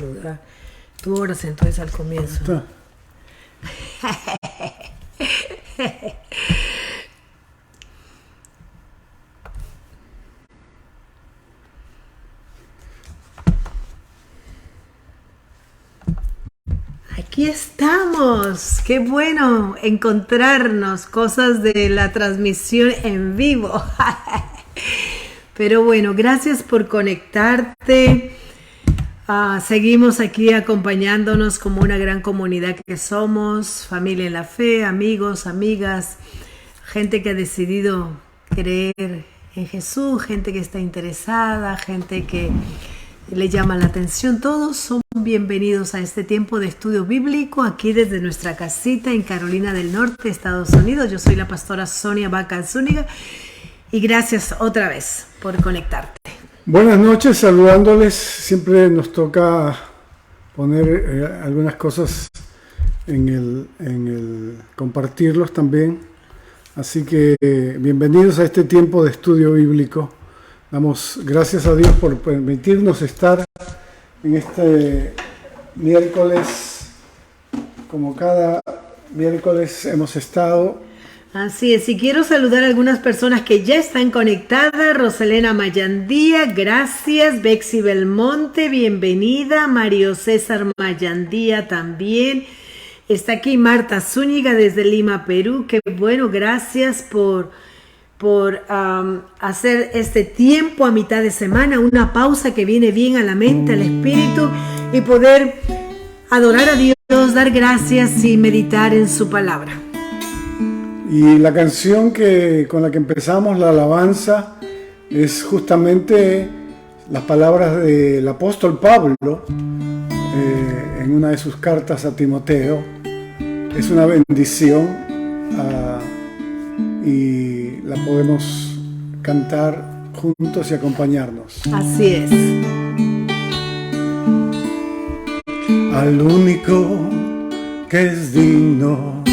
saludar. Tú oras entonces al comienzo. Está. Aquí estamos. Qué bueno encontrarnos, cosas de la transmisión en vivo. Pero bueno, gracias por conectarte. Seguimos aquí acompañándonos como una gran comunidad que somos, familia en la fe, amigos, amigas, gente que ha decidido creer en Jesús, gente que está interesada, gente que le llama la atención. Todos son bienvenidos a este tiempo de estudio bíblico aquí desde nuestra casita en Carolina del Norte, Estados Unidos. Yo soy la pastora Sonia Baca Zúñiga y gracias otra vez por conectarte. Buenas noches, saludándoles. Siempre nos toca poner algunas cosas en el compartirlos también. Así que bienvenidos a este tiempo de estudio bíblico. Damos gracias a Dios por permitirnos estar en este miércoles, como cada miércoles hemos estado. Así es, y quiero saludar a algunas personas que ya están conectadas. Roselena Mayandía, gracias. Bexy Belmonte, bienvenida. Mario César Mayandía también. Está aquí Marta Zúñiga desde Lima, Perú. Qué bueno, gracias por hacer este tiempo a mitad de semana, una pausa que viene bien a la mente, al espíritu, y poder adorar a Dios, dar gracias y meditar en su palabra. Y la canción con la que empezamos la alabanza es justamente las palabras del apóstol Pablo en una de sus cartas a Timoteo. Es una bendición y la podemos cantar juntos y acompañarnos. Así es. Al único que es digno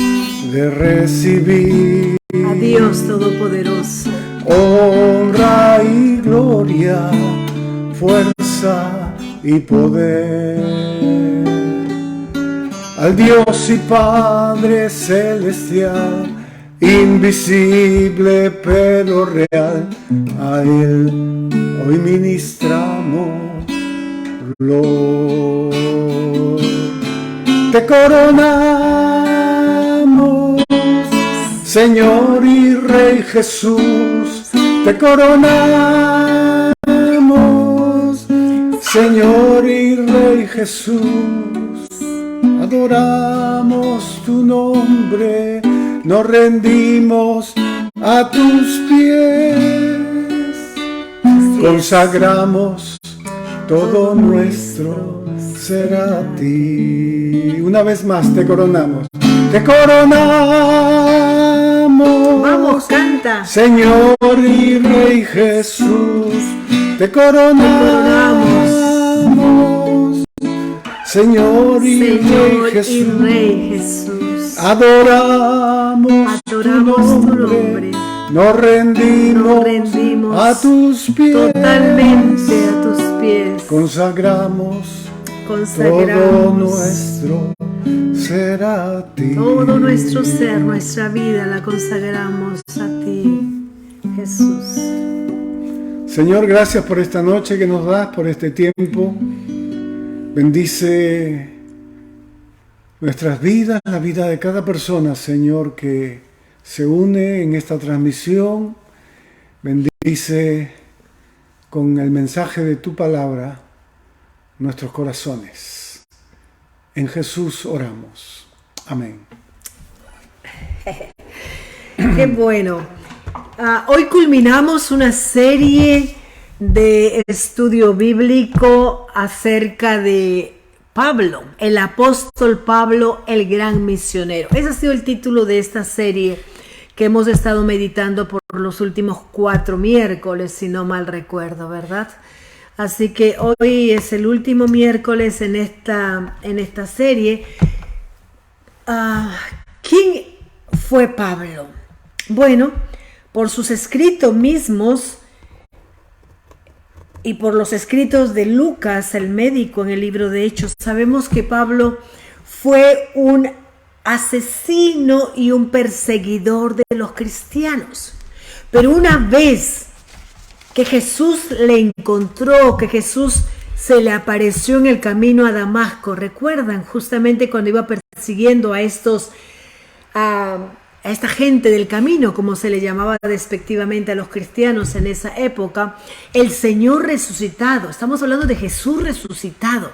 de recibir a Dios Todopoderoso honra y gloria, fuerza y poder, al Dios y Padre celestial, invisible pero real, a Él hoy ministramos flor. Te coronamos, Señor y Rey Jesús, te coronamos, Señor y Rey Jesús, adoramos tu nombre, nos rendimos a tus pies, consagramos todo nuestro ser a ti. Una vez más te coronamos, te coronamos. Vamos, canta. Señor y Rey Jesús, te coronamos. Señor y Rey Jesús, adoramos tu nombre, nos rendimos a tus pies, totalmente a tus pies, consagramos todo nuestro ser a ti. Todo nuestro ser, nuestra vida la consagramos a ti, Jesús. Señor, gracias por esta noche que nos das, por este tiempo. Bendice nuestras vidas, la vida de cada persona, Señor, que se une en esta transmisión. Bendice con el mensaje de tu palabra nuestros corazones. En Jesús oramos. Amén. Qué bueno. Hoy culminamos una serie de estudio bíblico acerca de Pablo, el apóstol Pablo, el gran misionero. Ese ha sido el título de esta serie que hemos estado meditando por los últimos 4 miércoles, si no mal recuerdo, ¿verdad? Así que hoy es el último miércoles en esta serie. ¿Quién fue Pablo? Bueno, por sus escritos mismos, y por los escritos de Lucas, el médico, en el libro de Hechos, sabemos que Pablo fue un asesino y un perseguidor de los cristianos. Pero una vez que Jesús le encontró, que Jesús se le apareció en el camino a Damasco, recuerdan justamente cuando iba persiguiendo a esta gente del camino, como se le llamaba despectivamente a los cristianos en esa época, el Señor resucitado, estamos hablando de Jesús resucitado,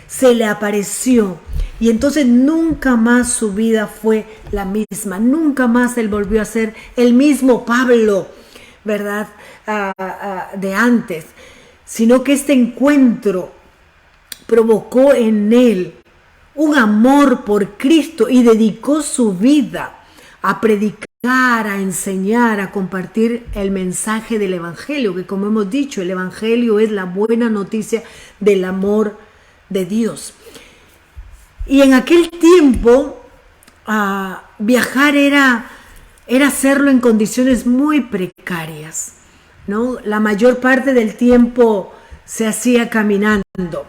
se le apareció y entonces nunca más su vida fue la misma, nunca más él volvió a ser el mismo Pablo, ¿verdad? De antes, sino que este encuentro provocó en él un amor por Cristo y dedicó su vida a predicar, a enseñar, a compartir el mensaje del Evangelio, que como hemos dicho, el Evangelio es la buena noticia del amor de Dios. Y en aquel tiempo, viajar era hacerlo en condiciones muy precarias, ¿no? La mayor parte del tiempo se hacía caminando.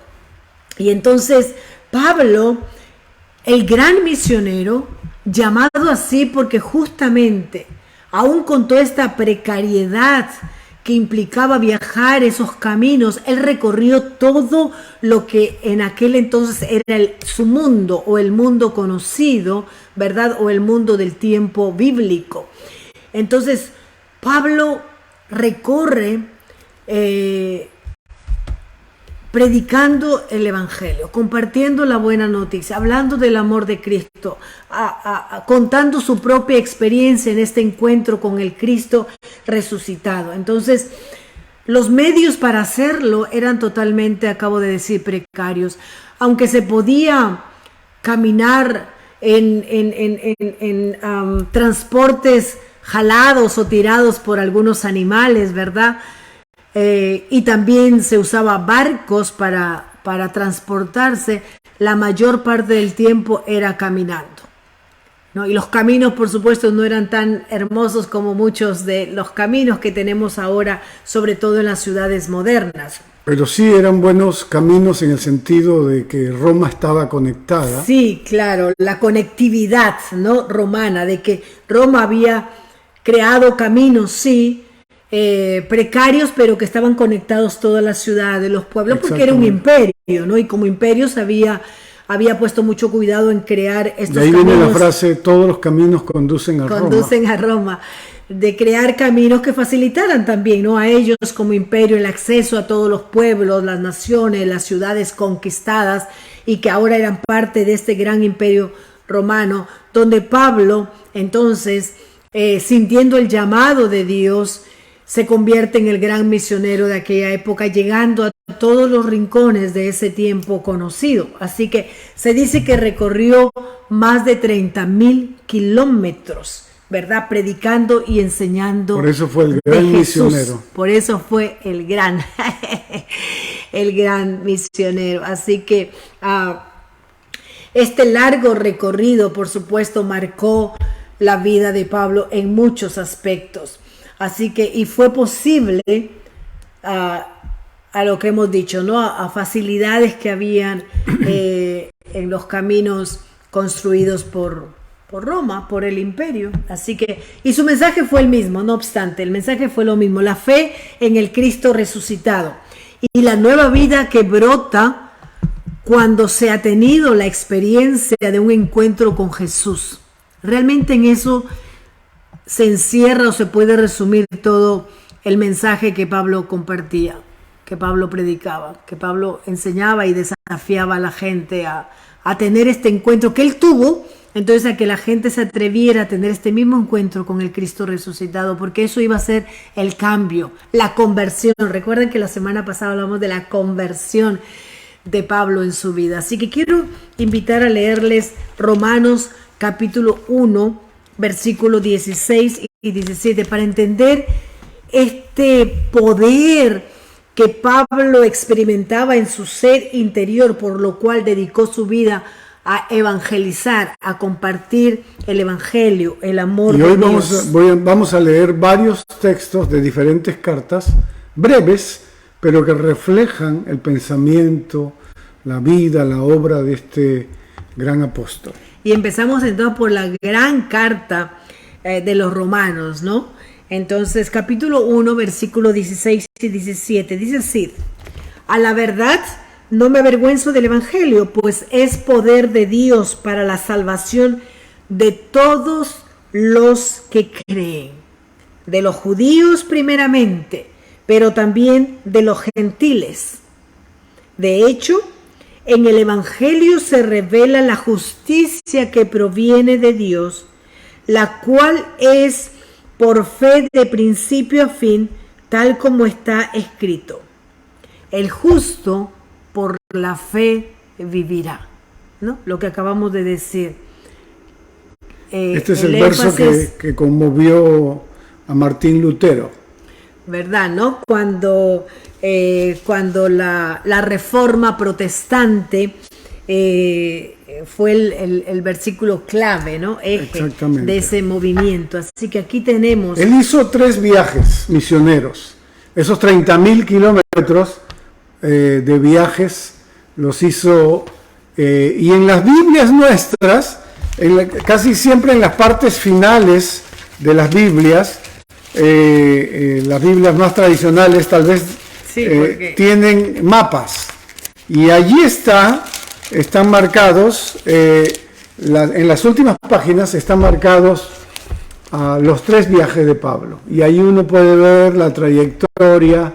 Y entonces Pablo, el gran misionero, llamado así porque justamente, aún con toda esta precariedad que implicaba viajar esos caminos, él recorrió todo lo que en aquel entonces era su mundo o el mundo conocido, ¿verdad? O el mundo del tiempo bíblico. Entonces, Pablo recorre predicando el Evangelio, compartiendo la buena noticia, hablando del amor de Cristo, contando su propia experiencia en este encuentro con el Cristo resucitado. Entonces, los medios para hacerlo eran totalmente, acabo de decir, precarios. Aunque se podía caminar en transportes jalados o tirados por algunos animales, ¿verdad? Y también se usaba barcos para transportarse, la mayor parte del tiempo era caminando, ¿no? Y los caminos, por supuesto, no eran tan hermosos como muchos de los caminos que tenemos ahora, sobre todo en las ciudades modernas. Pero sí eran buenos caminos en el sentido de que Roma estaba conectada. Sí, claro, la conectividad, ¿no? Romana, de que Roma había creado caminos, sí, precarios, pero que estaban conectados todas las ciudades, los pueblos, porque era un imperio, ¿no? Y como imperio había puesto mucho cuidado en crear estos caminos. De ahí viene la frase, todos los caminos conducen a Roma. Conducen a Roma. De crear caminos que facilitaran también, ¿no? A ellos como imperio el acceso a todos los pueblos, las naciones, las ciudades conquistadas y que ahora eran parte de este gran imperio romano, donde Pablo, entonces, sintiendo el llamado de Dios, se convierte en el gran misionero de aquella época, llegando a todos los rincones de ese tiempo conocido. Así que se dice que recorrió más de 30,000 kilómetros, ¿verdad? Predicando y enseñando. Por eso fue el gran misionero. Por eso fue el gran misionero. Así que este largo recorrido, por supuesto, marcó la vida de Pablo en muchos aspectos. Así que, y fue posible a lo que hemos dicho, ¿no? A facilidades que habían en los caminos construidos por Roma, por el imperio. Así que, y su mensaje fue el mismo, no obstante, el mensaje fue lo mismo, la fe en el Cristo resucitado y la nueva vida que brota cuando se ha tenido la experiencia de un encuentro con Jesús. Realmente en eso se encierra o se puede resumir todo el mensaje que Pablo compartía, que Pablo predicaba, que Pablo enseñaba y desafiaba a la gente a tener este encuentro que él tuvo, entonces a que la gente se atreviera a tener este mismo encuentro con el Cristo resucitado, porque eso iba a ser el cambio, la conversión. Recuerden que la semana pasada hablamos de la conversión de Pablo en su vida. Así que quiero invitar a leerles Romanos capítulo 1, versículos 16 y 17, para entender este poder que Pablo experimentaba en su ser interior, por lo cual dedicó su vida a evangelizar, a compartir el evangelio, el amor de Dios. Vamos a leer varios textos de diferentes cartas, breves, pero que reflejan el pensamiento, la vida, la obra de este gran apóstol. Y empezamos entonces por la gran carta de los romanos, ¿no? Entonces, capítulo 1, versículos 16 y 17, dice así: a la verdad, no me avergüenzo del evangelio, pues es poder de Dios para la salvación de todos los que creen, de los judíos primeramente, pero también de los gentiles. De hecho, en el evangelio se revela la justicia que proviene de Dios, la cual es por fe de principio a fin, tal como está escrito: el justo por la fe vivirá, ¿no? Lo que acabamos de decir. Este es el verso que conmovió a Martín Lutero. ¿Verdad, no? Cuando la reforma protestante fue el versículo clave, ¿no? Eje de ese movimiento. Así que aquí tenemos... Él hizo 3 viajes misioneros. Esos 30.000 kilómetros de viajes los hizo, y en las Biblias nuestras, casi siempre en las partes finales de las Biblias más tradicionales tal vez sí, tienen mapas, y allí están marcados, en las últimas páginas están marcados los 3 viajes de Pablo, y ahí uno puede ver la trayectoria,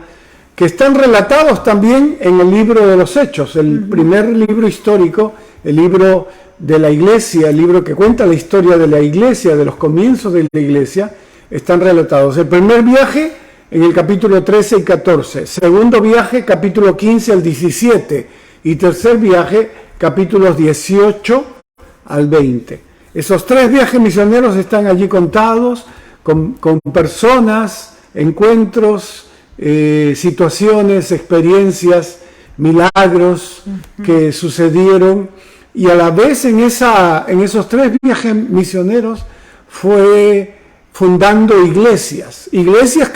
que están relatados también en el libro de los Hechos, el primer libro histórico, el libro de la iglesia, el libro que cuenta la historia de la iglesia, de los comienzos de la iglesia, están relatados. El primer viaje en el capítulo 13 y 14, segundo viaje capítulo 15 al 17 y tercer viaje capítulos 18 al 20. Esos 3 viajes misioneros están allí contados con personas, encuentros, situaciones, experiencias, milagros que sucedieron, y a la vez en esos 3 viajes misioneros fue fundando iglesias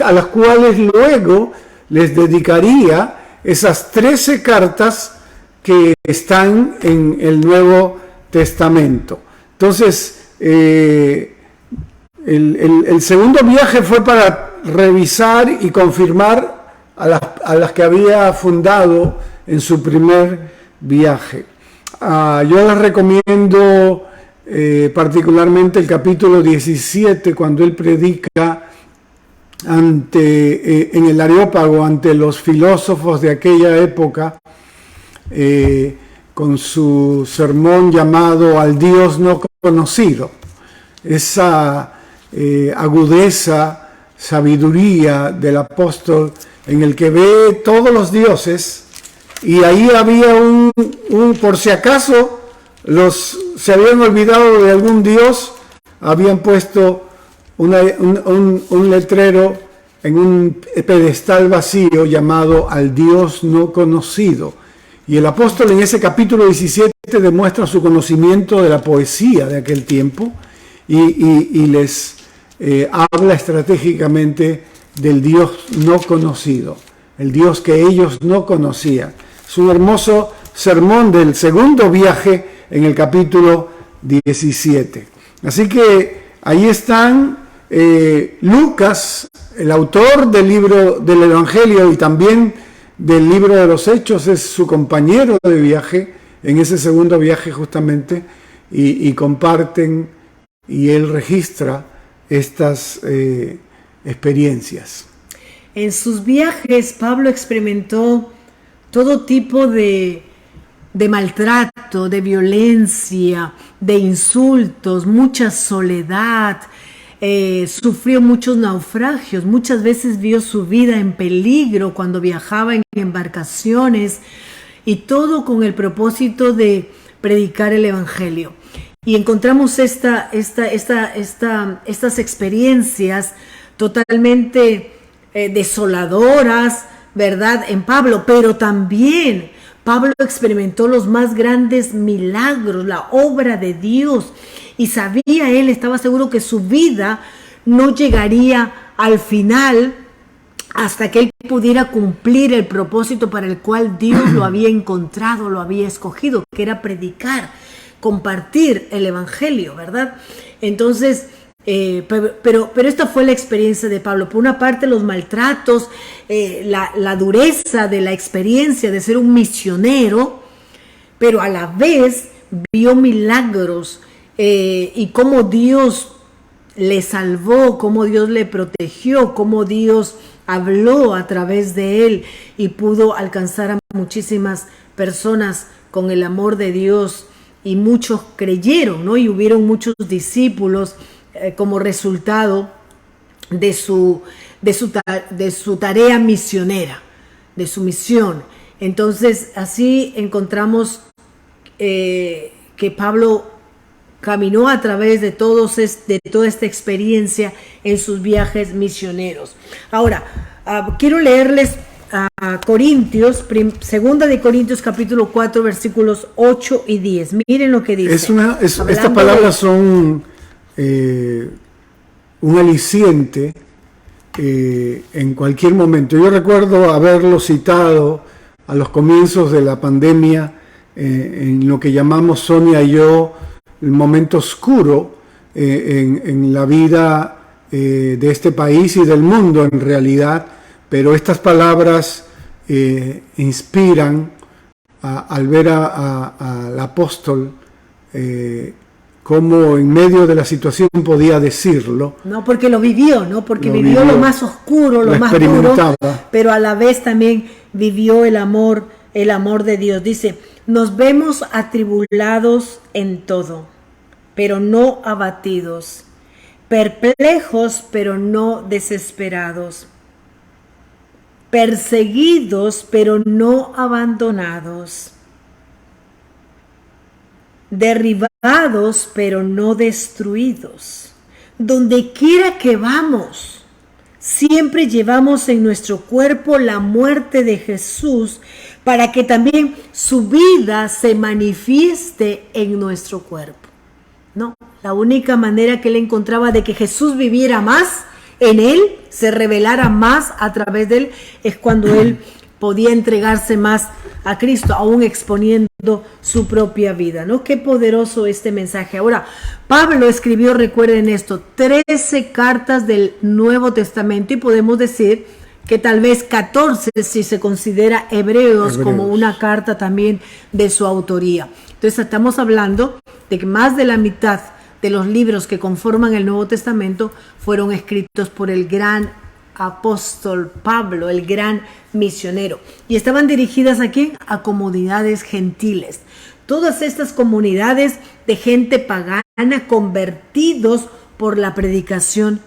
a las cuales luego les dedicaría esas 13 cartas que están en el Nuevo Testamento. Entonces, el segundo viaje fue para revisar y confirmar a las que había fundado en su primer viaje. Yo les recomiendo particularmente el capítulo 17, cuando él predica en el Areópago ante los filósofos de aquella época, con su sermón llamado Al Dios no conocido. Esa agudeza, sabiduría del apóstol, en el que ve todos los dioses, y ahí había un por si acaso se habían olvidado de algún dios, habían puesto un letrero en un pedestal vacío llamado Al Dios no conocido. Y el apóstol en ese capítulo 17 demuestra su conocimiento de la poesía de aquel tiempo, y les habla estratégicamente del Dios no conocido, el Dios que ellos no conocían. Es un hermoso sermón del segundo viaje en el capítulo 17. Así que ahí están Lucas, el autor del libro del Evangelio y también del libro de los Hechos, es su compañero de viaje en ese segundo viaje justamente, y comparten, y él registra estas experiencias. En sus viajes, Pablo experimentó todo tipo de maltrato, de violencia, de insultos, mucha soledad, sufrió muchos naufragios, muchas veces vio su vida en peligro cuando viajaba en embarcaciones, y todo con el propósito de predicar el Evangelio. Y encontramos estas experiencias totalmente desoladoras, ¿verdad?, en Pablo, pero también Pablo experimentó los más grandes milagros, la obra de Dios, y estaba seguro que su vida no llegaría al final hasta que él pudiera cumplir el propósito para el cual Dios lo había encontrado, lo había escogido, que era predicar, compartir el evangelio, ¿verdad? Entonces, pero esta fue la experiencia de Pablo. Por una parte, los maltratos, la dureza de la experiencia de ser un misionero, pero a la vez vio milagros y cómo Dios le salvó, cómo Dios le protegió, cómo Dios habló a través de él y pudo alcanzar a muchísimas personas con el amor de Dios, y muchos creyeron, ¿no? Y hubieron muchos discípulos como resultado de su tarea misionera, de su misión. Entonces, así encontramos que Pablo caminó a través de toda esta experiencia en sus viajes misioneros. Ahora, quiero leerles a Corintios, segunda de Corintios capítulo 4 versículos 8 y 10. Miren lo que dice. Estas palabras son un aliciente en cualquier momento. Yo recuerdo haberlo citado a los comienzos de la pandemia, en lo que llamamos Sonia y yo el momento oscuro en la vida de este país y del mundo en realidad, pero estas palabras inspiran al ver al apóstol cómo en medio de la situación podía decirlo. No, porque lo vivió, ¿no? Porque vivió lo más oscuro, lo más duro, pero a la vez también vivió el amor de Dios. Dice: nos vemos atribulados en todo, pero no abatidos, perplejos, pero no desesperados, perseguidos, pero no abandonados, derribados, pero no destruidos. Donde quiera que vamos, siempre llevamos en nuestro cuerpo la muerte de Jesús, para que también su vida se manifieste en nuestro cuerpo. No, la única manera que él encontraba de que Jesús viviera más en él, se revelara más a través de él, es cuando él podía entregarse más a Cristo, aún exponiendo su propia vida, ¿no? Qué poderoso este mensaje. Ahora, Pablo escribió, recuerden esto, 13 cartas del Nuevo Testamento, y podemos decir que tal vez 14 si se considera Hebreos como una carta también de su autoría. Entonces estamos hablando de que más de la mitad de los libros que conforman el Nuevo Testamento fueron escritos por el gran apóstol Pablo, el gran misionero. Y estaban dirigidas ¿a quién? A comunidades gentiles. Todas estas comunidades de gente pagana convertidos por la predicación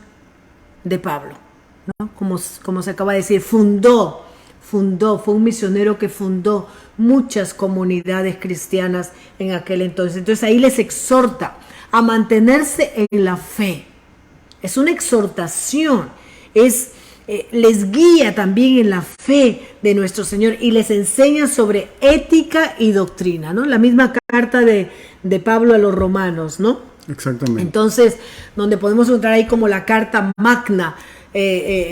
de Pablo, ¿no? Como se acaba de decir, fundó, fue un misionero que fundó muchas comunidades cristianas en aquel entonces. Entonces ahí les exhorta a mantenerse en la fe. Es una exhortación, les guía también en la fe de nuestro Señor y les enseña sobre ética y doctrina, ¿no? La misma carta de Pablo a los romanos, ¿no? Exactamente. Entonces, donde podemos encontrar ahí como la carta magna,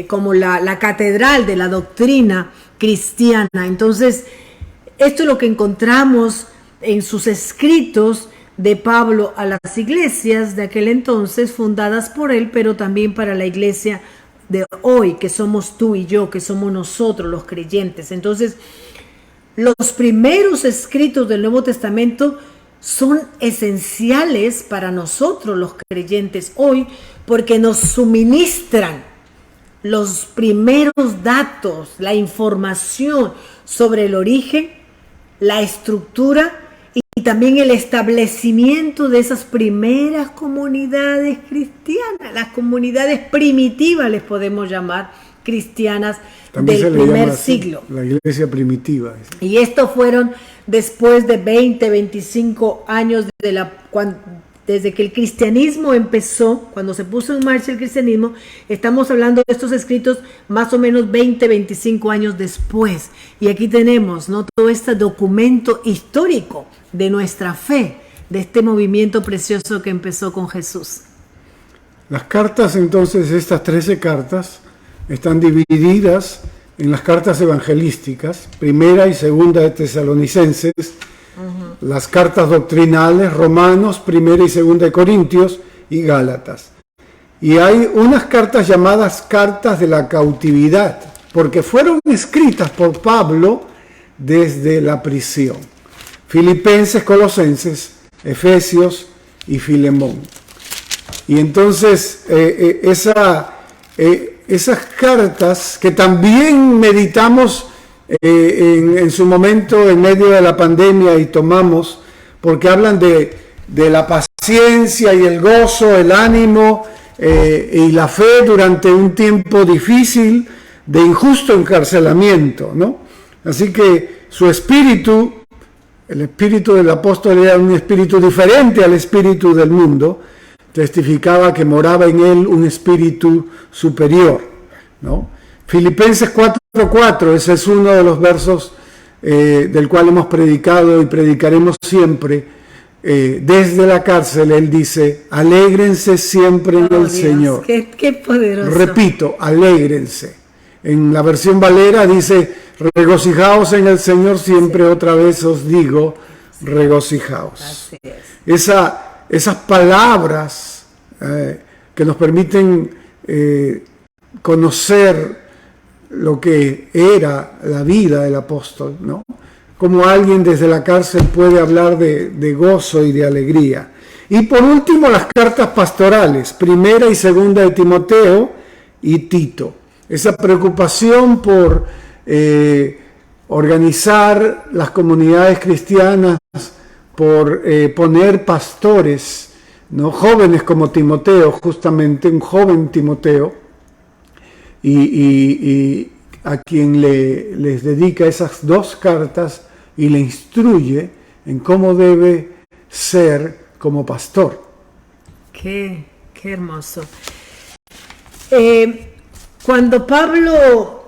como la catedral de la doctrina cristiana. Entonces, esto es lo que encontramos en sus escritos de Pablo a las iglesias de aquel entonces, fundadas por él, pero también para la iglesia de hoy, que somos tú y yo, que somos nosotros los creyentes. Entonces, los primeros escritos del Nuevo Testamento son esenciales para nosotros los creyentes hoy, porque nos suministran los primeros datos, la información sobre el origen, la estructura y también el establecimiento de esas primeras comunidades cristianas, las comunidades primitivas les podemos llamar, cristianas también del primer siglo. La iglesia primitiva. Y estos fueron después de 20, 25 años desde que el cristianismo empezó, cuando se puso en marcha el cristianismo. Estamos hablando de estos escritos más o menos 20, 25 años después. Y aquí tenemos, ¿no?, todo este documento histórico de nuestra fe, de este movimiento precioso que empezó con Jesús. Las cartas, entonces, estas 13 cartas, están divididas en las cartas evangelísticas, primera y segunda de Tesalonicenses, las cartas doctrinales, Romanos, primera y segunda de Corintios y Gálatas. Y hay unas cartas llamadas cartas de la cautividad, porque fueron escritas por Pablo desde la prisión. Filipenses, Colosenses, Efesios y Filemón. Y entonces esas cartas que también meditamos en su momento en medio de la pandemia y tomamos, porque hablan de la paciencia y el gozo, el ánimo y la fe durante un tiempo difícil de injusto encarcelamiento, ¿no? Así que su espíritu, el espíritu del apóstol era un espíritu diferente al espíritu del mundo, testificaba que moraba en él un espíritu superior, ¿no? Filipenses 4:4, ese es uno de los versos del cual hemos predicado y predicaremos siempre. Desde la cárcel él dice: alégrense siempre en el Dios, Señor. Qué poderoso. Repito, alégrense. En la versión Valera dice: regocijaos en el Señor siempre, otra vez os digo, regocijaos. Así es. Esas palabras que nos permiten conocer lo que era la vida del apóstol, ¿no? Cómo alguien desde la cárcel puede hablar de gozo y de alegría. Y por último, las cartas pastorales, primera y segunda de Timoteo y Tito. Esa preocupación por organizar las comunidades cristianas, por poner pastores, ¿no? Jóvenes como Timoteo, justamente un joven Timoteo, y a quien les dedica esas dos cartas y le instruye en cómo debe ser como pastor. Qué hermoso. Cuando Pablo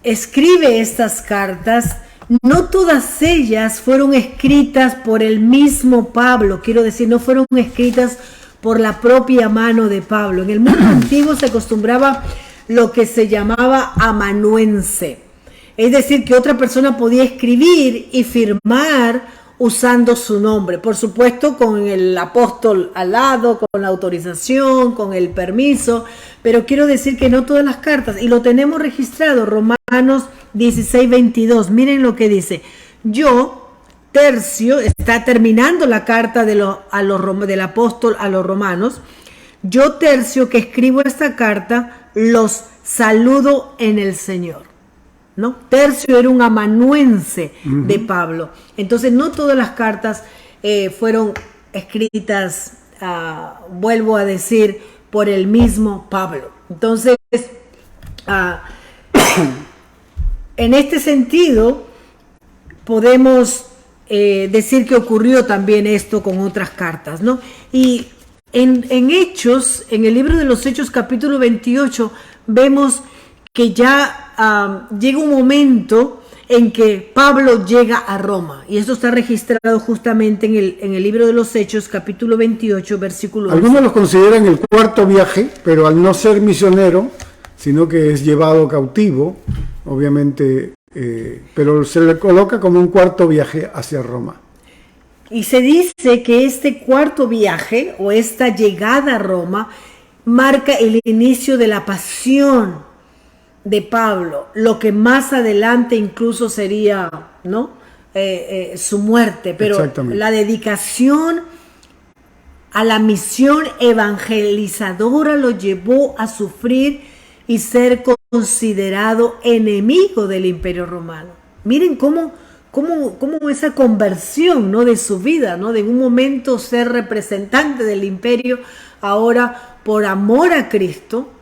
escribe estas cartas, no todas ellas fueron escritas por el mismo Pablo, quiero decir, no fueron escritas por la propia mano de Pablo. En el mundo antiguo se acostumbraba lo que se llamaba amanuense, es decir, que otra persona podía escribir y firmar usando su nombre, por supuesto con el apóstol al lado, con la autorización, con el permiso, pero quiero decir que no todas las cartas, y lo tenemos registrado, Romanos 16:22, miren lo que dice: yo, Tercio, está terminando la carta del apóstol a los romanos, yo, Tercio, que escribo esta carta, los saludo en el Señor. ¿No? Tercio era un amanuense de Pablo. Entonces no todas las cartas fueron escritas, vuelvo a decir, por el mismo Pablo. Entonces, en este sentido, podemos decir que ocurrió también esto con otras cartas, ¿no? Y en Hechos, en el libro de los Hechos, capítulo 28, vemos que ya llega un momento en que Pablo llega a Roma, y esto está registrado justamente en el libro de los Hechos, capítulo 28, versículo 11. Algunos lo consideran el cuarto viaje, pero al no ser misionero, sino que es llevado cautivo, obviamente, pero se le coloca como un cuarto viaje hacia Roma. Y se dice que este cuarto viaje, o esta llegada a Roma, marca el inicio de la pasión de Pablo, lo que más adelante incluso sería, ¿no? Su muerte, pero la dedicación a la misión evangelizadora lo llevó a sufrir y ser considerado enemigo del Imperio Romano. Miren cómo esa conversión, ¿no? De su vida, ¿no? De un momento ser representante del imperio, ahora por amor a Cristo,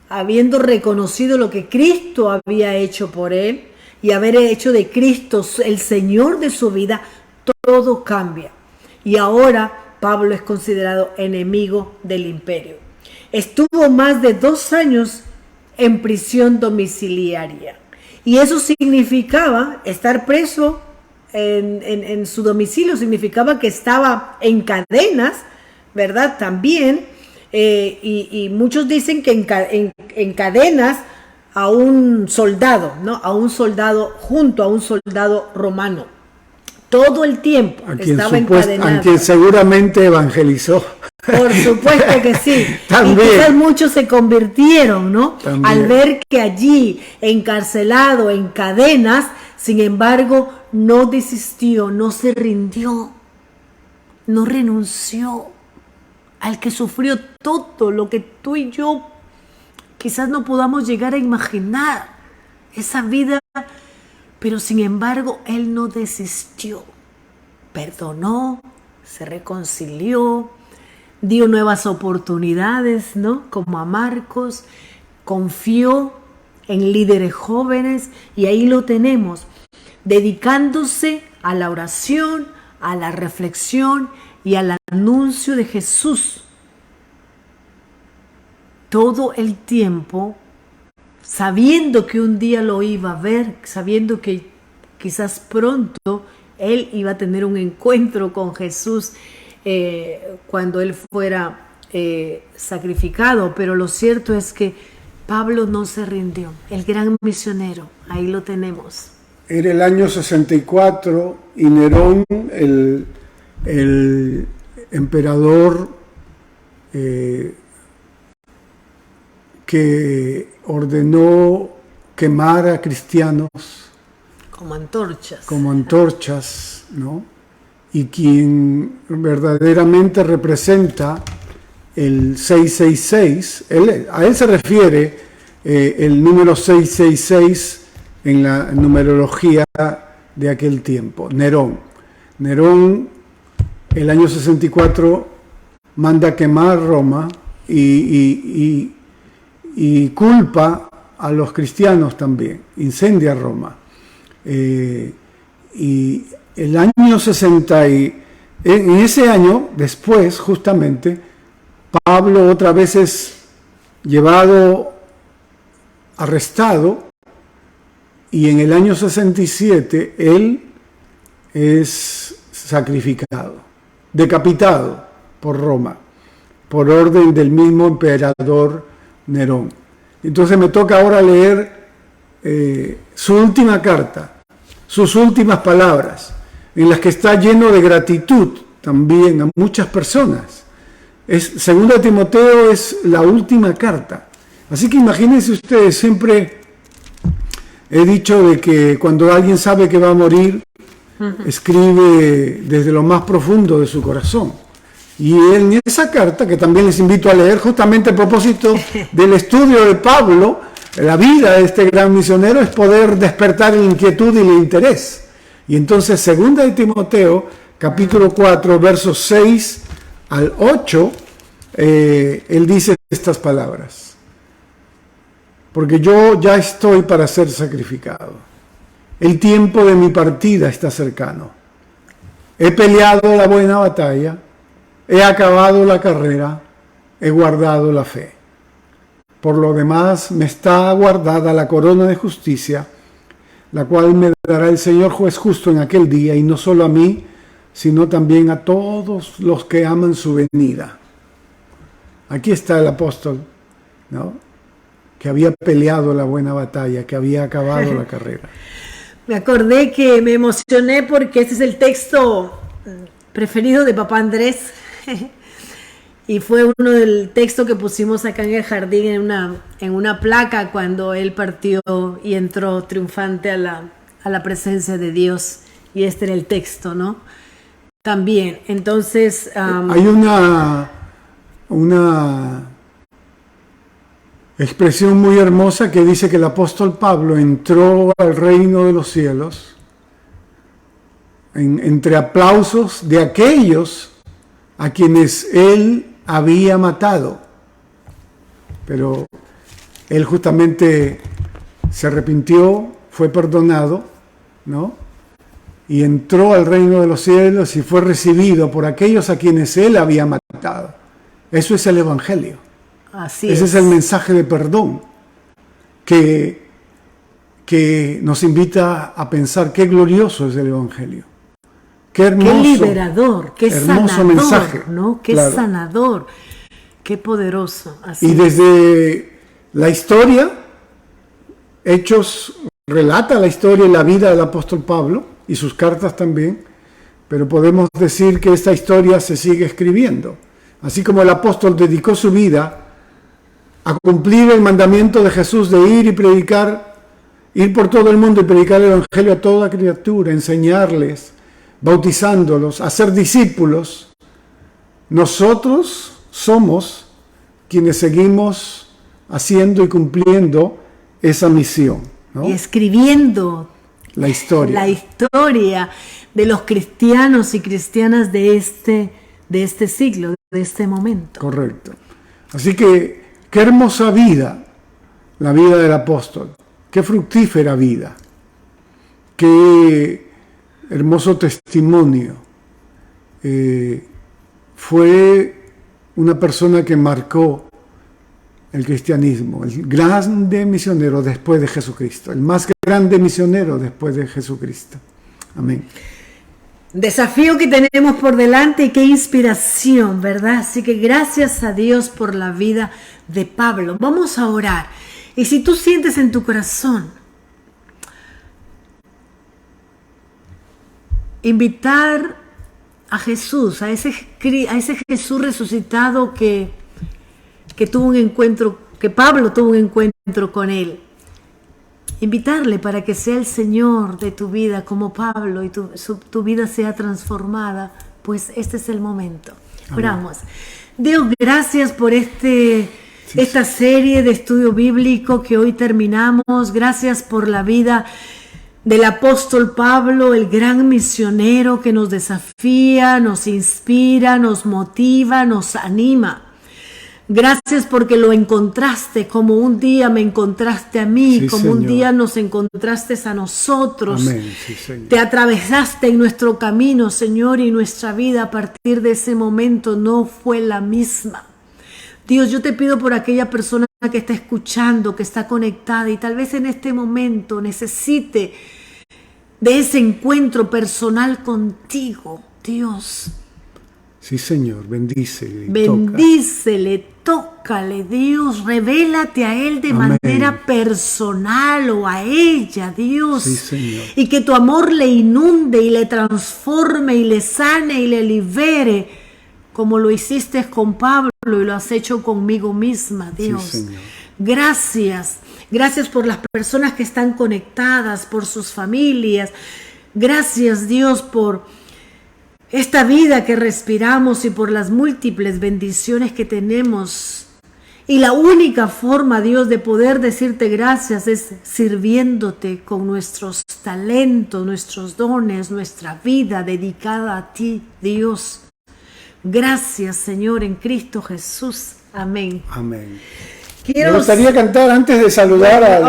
habiendo reconocido lo que Cristo había hecho por él y haber hecho de Cristo el Señor de su vida, todo cambia. Y ahora Pablo es considerado enemigo del imperio. Estuvo más de 2 años en prisión domiciliaria. Y eso significaba estar preso en su domicilio, significaba que estaba en cadenas, ¿verdad? También. Y muchos dicen que en cadenas a un soldado, ¿no? A un soldado, junto a un soldado romano. Todo el tiempo estaba encadenado. A quien seguramente evangelizó. Por supuesto que sí. También. Y quizás muchos se convirtieron, ¿no? También. Al ver que allí, encarcelado en cadenas, sin embargo, no desistió, no se rindió, no renunció. Al que sufrió todo lo que tú y yo quizás no podamos llegar a imaginar, esa vida, pero sin embargo él no desistió, perdonó, se reconcilió, dio nuevas oportunidades, ¿no? Como a Marcos, confió en líderes jóvenes y ahí lo tenemos, dedicándose a la oración, a la reflexión y al anuncio de Jesús. Todo el tiempo, sabiendo que un día lo iba a ver, sabiendo que quizás pronto él iba a tener un encuentro con Jesús cuando él fuera sacrificado. Pero lo cierto es que Pablo no se rindió, el gran misionero, ahí lo tenemos. Era el año 64 y Nerón, el emperador que ordenó quemar a cristianos como antorchas, ¿no? Y quien verdaderamente representa el 666, a él se refiere el número 666 en la numerología de aquel tiempo, Nerón. Nerón, el año 64, manda quemar Roma y culpa a los cristianos también, incendia Roma. Y el año 60, en ese año, después, justamente, Pablo otra vez es llevado, arrestado, y en el año 67 él es sacrificado, decapitado por Roma, por orden del mismo emperador Nerón. Entonces me toca ahora leer su última carta, sus últimas palabras, en las que está lleno de gratitud también a muchas personas. Segunda Timoteo es la última carta. Así que imagínense ustedes, siempre he dicho de que cuando alguien sabe que va a morir, escribe desde lo más profundo de su corazón. Y en esa carta, que también les invito a leer, justamente a propósito del estudio de Pablo, la vida de este gran misionero es poder despertar la inquietud y el interés. Y entonces, segunda de Timoteo, capítulo 4, versos 6 al 8, él dice estas palabras: porque yo ya estoy para ser sacrificado. El tiempo de mi partida está cercano. He peleado la buena batalla, he acabado la carrera, he guardado la fe. Por lo demás, me está guardada la corona de justicia, la cual me dará el Señor juez justo en aquel día, y no solo a mí, sino también a todos los que aman su venida. Aquí está el apóstol, ¿no?, que había peleado la buena batalla, que había acabado la carrera. Me acordé que me emocioné porque este es el texto preferido de papá Andrés y fue uno del texto que pusimos acá en el jardín en una placa cuando él partió y entró triunfante a la presencia de Dios, y este era el texto, ¿no? También, entonces... hay una expresión muy hermosa que dice que el apóstol Pablo entró al reino de los cielos entre aplausos de aquellos a quienes él había matado. Pero él justamente se arrepintió, fue perdonado, ¿no?, y entró al reino de los cielos y fue recibido por aquellos a quienes él había matado. Eso es el Evangelio. Ese es el mensaje de perdón que nos invita a pensar qué glorioso es el Evangelio. Qué hermoso, qué liberador, qué hermoso sanador, mensaje, ¿no? Qué claro, sanador, qué poderoso. Así y desde la historia Hechos relata la historia y la vida del apóstol Pablo y sus cartas también, pero podemos decir que esta historia se sigue escribiendo. Así como el apóstol dedicó su vida a cumplir el mandamiento de Jesús de ir y predicar, ir por todo el mundo y predicar el evangelio a toda criatura, enseñarles, bautizándolos, hacer discípulos, nosotros somos quienes seguimos haciendo y cumpliendo esa misión, ¿no? Y escribiendo la historia de los cristianos y cristianas de este siglo, de este momento. Correcto. Así que qué hermosa vida, la vida del apóstol, qué fructífera vida, qué hermoso testimonio. Fue una persona que marcó el cristianismo, el grande misionero después de Jesucristo, el más grande misionero después de Jesucristo. Amén. Desafío que tenemos por delante y qué inspiración, ¿verdad? Así que gracias a Dios por la vida de Pablo. Vamos a orar. Y si tú sientes en tu corazón invitar a Jesús, a ese Jesús resucitado que tuvo un encuentro, que Pablo tuvo un encuentro con él, invitarle para que sea el Señor de tu vida como Pablo y tu vida sea transformada, pues este es el momento. Amén. Oramos. Dios, gracias por esta serie de estudio bíblico que hoy terminamos. Gracias por la vida del apóstol Pablo, el gran misionero que nos desafía, nos inspira, nos motiva, nos anima. Gracias porque lo encontraste como un día me encontraste a mí, sí, como Señor. Un día nos encontraste a nosotros. Amén. Sí, Señor. Te atravesaste en nuestro camino, Señor, y nuestra vida a partir de ese momento no fue la misma. Dios, yo te pido por aquella persona que está escuchando, que está conectada y tal vez en este momento necesite de ese encuentro personal contigo, Dios. Sí, Señor, bendícele. Bendícele, tócale, Dios, revélate a él de Amén. Manera personal o a ella, Dios. Sí, Señor. Y que tu amor le inunde y le transforme y le sane y le libere, como lo hiciste con Pablo y lo has hecho conmigo misma, Dios. Sí, Señor. Gracias. Gracias por las personas que están conectadas, por sus familias. Gracias, Dios, por esta vida que respiramos y por las múltiples bendiciones que tenemos. Y la única forma, Dios, de poder decirte gracias es sirviéndote con nuestros talentos, nuestros dones, nuestra vida dedicada a ti, Dios. Gracias, Señor, en Cristo Jesús. Amén. Amén. Me gustaría cantar antes de saludar las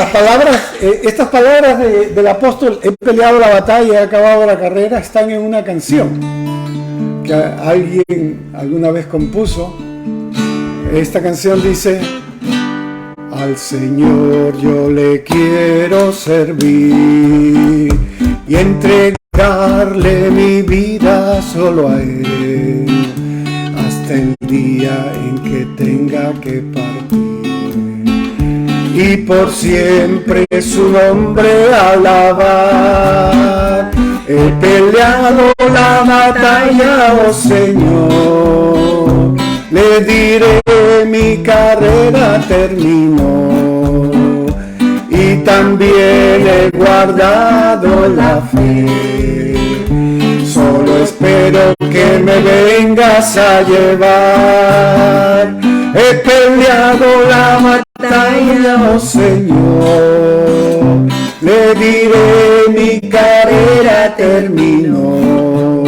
palabras, estas palabras del apóstol, he peleado la batalla, he acabado la carrera, están en una canción que alguien alguna vez compuso. Esta canción dice: al Señor yo le quiero servir y entregarle mi vida solo a Él, hasta el día en que tenga que partir, y por siempre su nombre alabar. He peleado la batalla, oh Señor, le diré mi carrera terminó, y también he guardado la fe. Solo espero que me vengas a llevar. He peleado la batalla, oh Señor, le diré mi carrera terminó,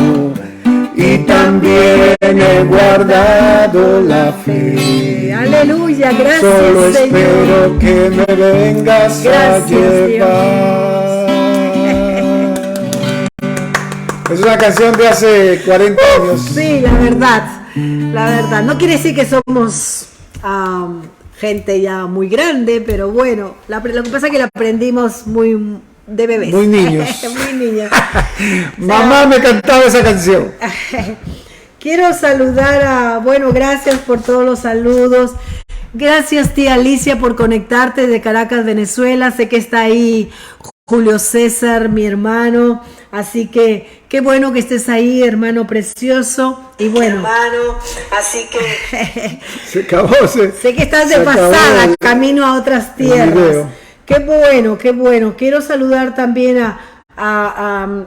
y también he guardado la fe. Aleluya, gracias, Solo espero Señor. que me vengas a llevar. Es una canción de hace 40 años. Sí, la verdad. No quiere decir que somos gente ya muy grande, pero bueno, lo que pasa es que la aprendimos muy de bebés. Muy niños. Muy niños. Mamá me cantaba esa canción. Quiero saludar gracias por todos los saludos. Gracias, tía Alicia, por conectarte de Caracas, Venezuela. Sé que está ahí Julio César, mi hermano. Así que qué bueno que estés ahí, hermano precioso. Y bueno, hermano, así que se acabó. Sé que estás de pasada, camino a otras tierras. Qué bueno, qué bueno. Quiero saludar también a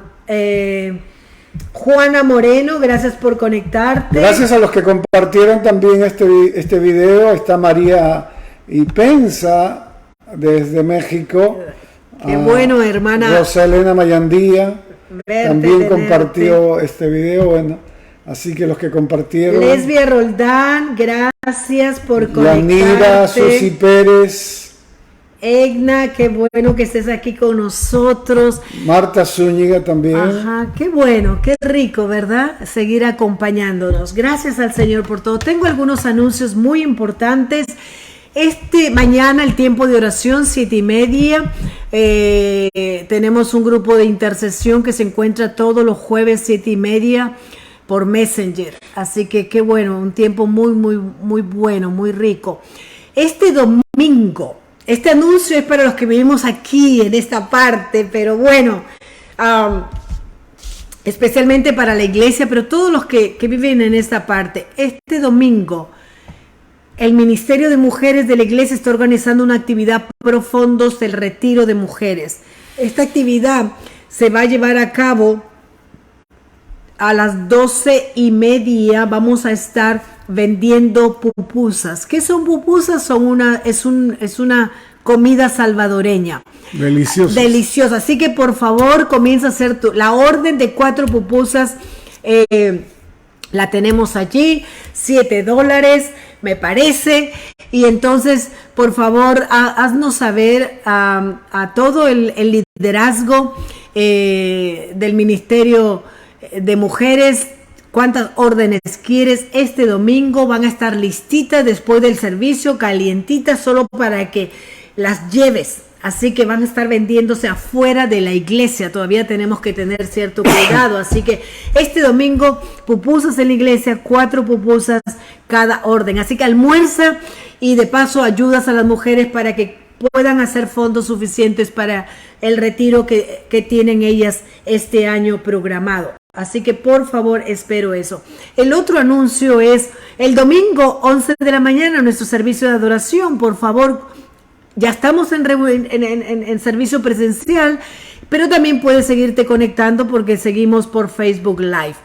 Juana Moreno, gracias por conectarte. Gracias a los que compartieron también este video. Está María Ipensa desde México. Qué bueno, hermana. Rosalena Mayandía también compartió este video. Bueno, así que los que compartieron. Lesbia Roldán, gracias por conectarte. Yanira, Susi Pérez. Egna, qué bueno que estés aquí con nosotros. Marta Zúñiga también. Ajá, qué bueno, qué rico, ¿verdad? Seguir acompañándonos. Gracias al Señor por todo. Tengo algunos anuncios muy importantes. Mañana el tiempo de oración, 7:30. Tenemos un grupo de intercesión que se encuentra todos los jueves, 7:30 por Messenger. Así que qué bueno, un tiempo muy, muy, muy bueno, muy rico. Domingo. Este anuncio es para los que vivimos aquí en esta parte, pero bueno, especialmente para la iglesia, pero todos los que viven en esta parte. Este domingo, el Ministerio de Mujeres de la iglesia está organizando una actividad pro fondos del retiro de mujeres. Esta actividad se va a llevar a cabo a las 12:30. Vamos a estar vendiendo pupusas. ¿Qué son pupusas? Es una comida salvadoreña. Deliciosa. Así que por favor comienza a hacer la orden de 4 pupusas. La tenemos allí, $7 me parece. Y entonces por favor haznos saber a todo el liderazgo del Ministerio de Mujeres cuántas órdenes quieres. Este domingo van a estar listitas después del servicio, calientitas, solo para que las lleves. Así que van a estar vendiéndose afuera de la iglesia. Todavía tenemos que tener cierto cuidado. Así que este domingo, pupusas en la iglesia, 4 pupusas cada orden. Así que almuerza y de paso ayudas a las mujeres para que puedan hacer fondos suficientes para el retiro que tienen ellas este año programado. Así que por favor espero eso. El otro anuncio es el domingo 11 de la mañana nuestro servicio de adoración. Por favor, ya estamos en servicio presencial, pero también puedes seguirte conectando porque seguimos por Facebook Live.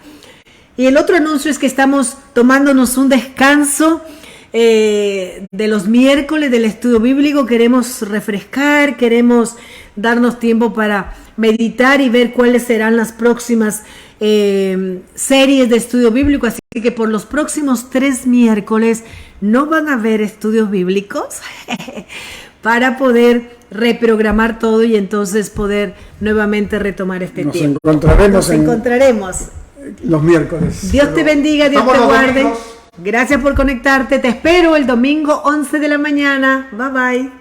Y el otro anuncio es que estamos tomándonos un descanso de los miércoles del estudio bíblico. Queremos refrescar, queremos darnos tiempo para meditar y ver cuáles serán las próximas series de estudio bíblico. Así que por los próximos 3 miércoles no van a haber estudios bíblicos para poder reprogramar todo y entonces poder nuevamente retomar este tiempo. Nos encontraremos los miércoles. Dios te bendiga, Dios te guarde. Gracias por conectarte. Te espero el domingo 11 de la mañana. Bye bye.